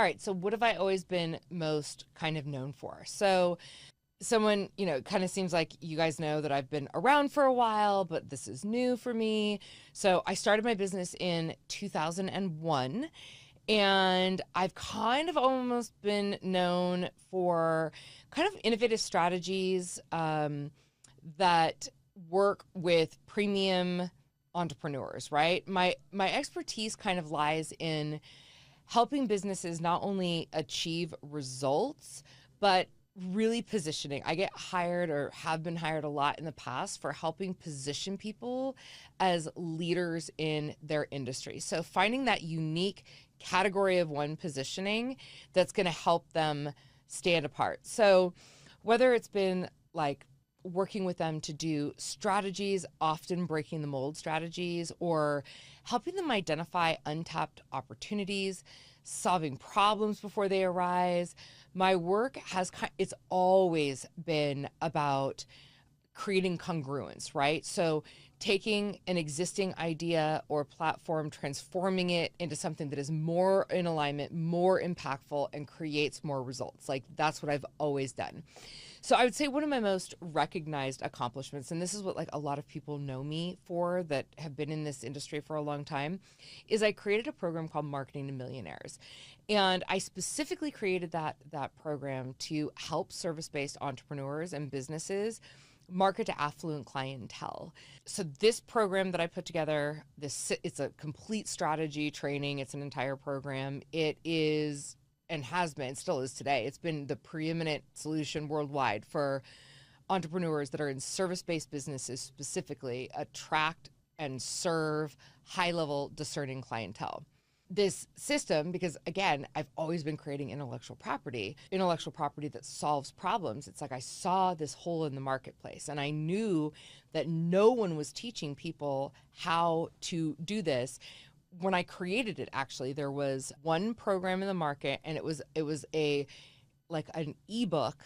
right, so what have I always been most kind of known for? So someone, kind of seems like you guys know that I've been around for a while, but this is new for me. So I started my business in 2001, and I've kind of almost been known for kind of innovative strategies that work with premium entrepreneurs, right? My expertise kind of lies in helping businesses not only achieve results, but really positioning. I get hired or have been hired a lot in the past for helping position people as leaders in their industry. So finding that unique category of one positioning that's going to help them stand apart. So whether it's been like working with them to do strategies, often breaking the mold strategies, or helping them identify untapped opportunities, solving problems before they arise. My work it's always been about creating congruence, right? So taking an existing idea or platform, transforming it into something that is more in alignment, more impactful, and creates more results. Like that's what I've always done. So I would say one of my most recognized accomplishments, and this is what like a lot of people know me for that have been in this industry for a long time, is I created a program called Marketing to Millionaires. And I specifically created that program to help service-based entrepreneurs and businesses market to affluent clientele. So this program that I put together, it's a complete strategy training. It's an entire program. It is and has been, still is today, it's been the preeminent solution worldwide for entrepreneurs that are in service-based businesses specifically attract and serve high-level discerning clientele. This system, because again, I've always been creating intellectual property that solves problems. It's like I saw this hole in the marketplace and I knew that no one was teaching people how to do this. When I created it, actually, there was one program in the market, and it was an ebook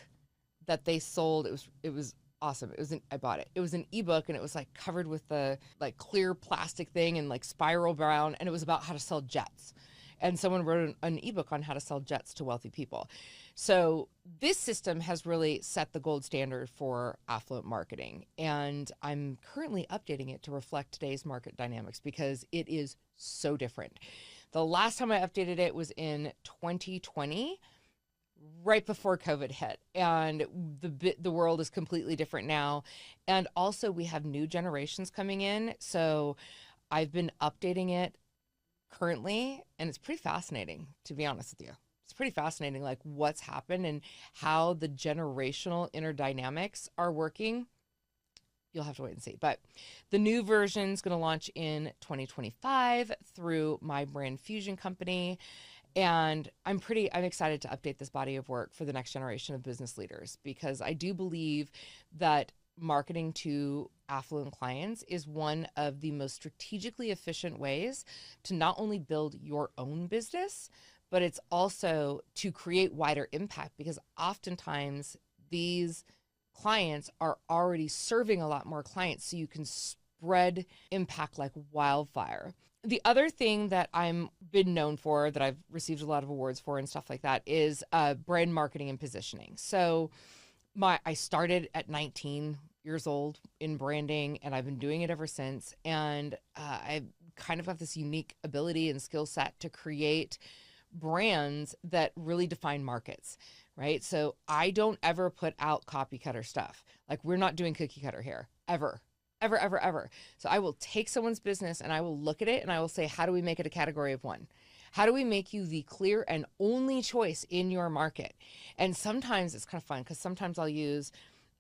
that they sold. It was awesome. I bought it. It was an ebook, and it was like covered with the like clear plastic thing and like spiral brown, and it was about how to sell jets. And someone wrote an ebook on how to sell jets to wealthy people. So this system has really set the gold standard for affluent marketing. And I'm currently updating it to reflect today's market dynamics because it is so different. The last time I updated it was in 2020, right before COVID hit. And the world is completely different now. And also we have new generations coming in. So I've been updating it currently, and it's pretty fascinating, to be honest with you. It's pretty fascinating, like what's happened and how the generational inner dynamics are working. You'll have to wait and see. But the new version is going to launch in 2025 through my brand fusion company. And I'm excited to update this body of work for the next generation of business leaders, because I do believe that marketing to affluent clients is one of the most strategically efficient ways to not only build your own business, but it's also to create wider impact, because oftentimes these clients are already serving a lot more clients, so you can spread impact like wildfire. The other thing that I'm been known for, that I've received a lot of awards for and stuff like that, is brand marketing and positioning. So I started at 19 years old in branding, and I've been doing it ever since. And I kind of have this unique ability and skill set to create brands that really define markets, right? So I don't ever put out copy cutter stuff. Like, we're not doing cookie cutter here, ever. Ever, ever, ever. So I will take someone's business and I will look at it and I will say, how do we make it a category of one? How do we make you the clear and only choice in your market? And sometimes it's kind of fun, because sometimes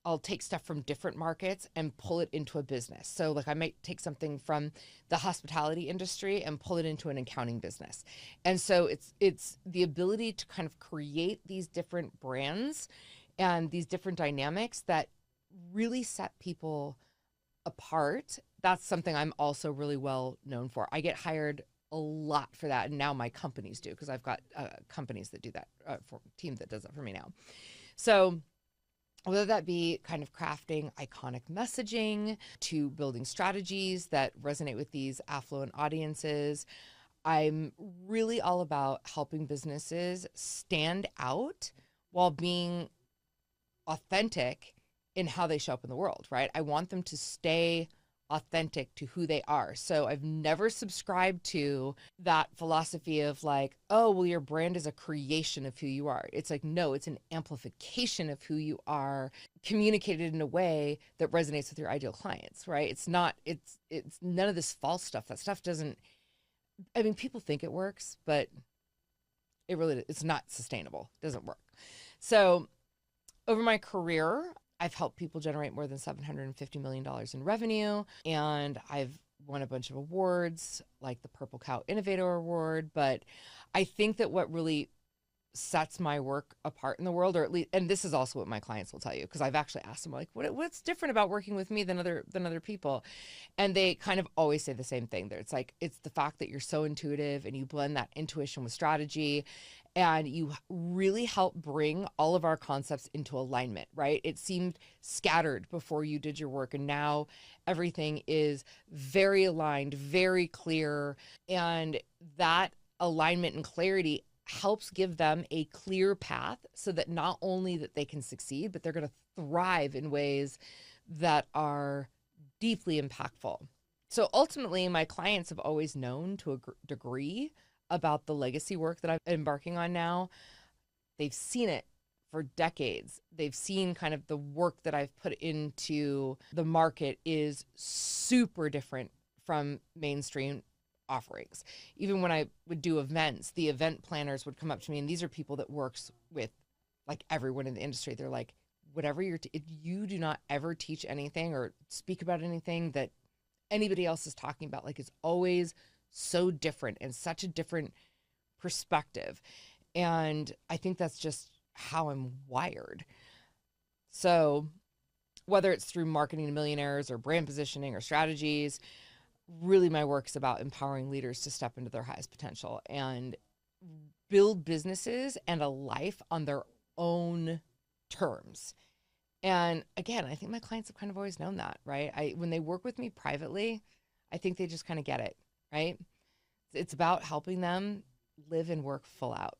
I'll take stuff from different markets and pull it into a business. So like I might take something from the hospitality industry and pull it into an accounting business. And so it's the ability to kind of create these different brands and these different dynamics that really set people apart. That's something I'm also really well known for. I get hired a lot for that, and now my companies do, because I've got companies that do that, for a team that does that for me now. So whether that be kind of crafting iconic messaging to building strategies that resonate with these affluent audiences, I'm really all about helping businesses stand out while being authentic in how they show up in the world, right? I want them to stay authentic to who they are. So I've never subscribed to that philosophy of like, oh, well, your brand is a creation of who you are. It's like, no, it's an amplification of who you are, communicated in a way that resonates with your ideal clients, right? It's not, it's none of this false stuff. That stuff doesn't, I mean, people think it works, but it's not sustainable. It doesn't work. So over my career, I've helped people generate more than $750 million in revenue, and I've won a bunch of awards like the Purple Cow Innovator Award. But I think that what really sets my work apart in the world, or at least, and this is also what my clients will tell you, because I've actually asked them like, what's different about working with me than other people, and they kind of always say the same thing. There, it's like, it's the fact that you're so intuitive and you blend that intuition with strategy, and you really help bring all of our concepts into alignment, right? It seemed scattered before you did your work, and now everything is very aligned, very clear, and that alignment and clarity helps give them a clear path so that not only that they can succeed, but they're going to thrive in ways that are deeply impactful. So ultimately, my clients have always known to a degree about the legacy work that I'm embarking on now. They've seen it for decades. They've seen kind of the work that I've put into the market is super different from mainstream offerings. Even when I would do events, the event planners would come up to me, and these are people that works with like everyone in the industry. They're like, whatever if you do not ever teach anything or speak about anything that anybody else is talking about, like it's always so different and such a different perspective. And I think that's just how I'm wired. So whether it's through marketing to millionaires or brand positioning or strategies, really my work is about empowering leaders to step into their highest potential and build businesses and a life on their own terms. And again, I think my clients have kind of always known that, right? When they work with me privately, I think they just kind of get it, right? It's about helping them live and work full out.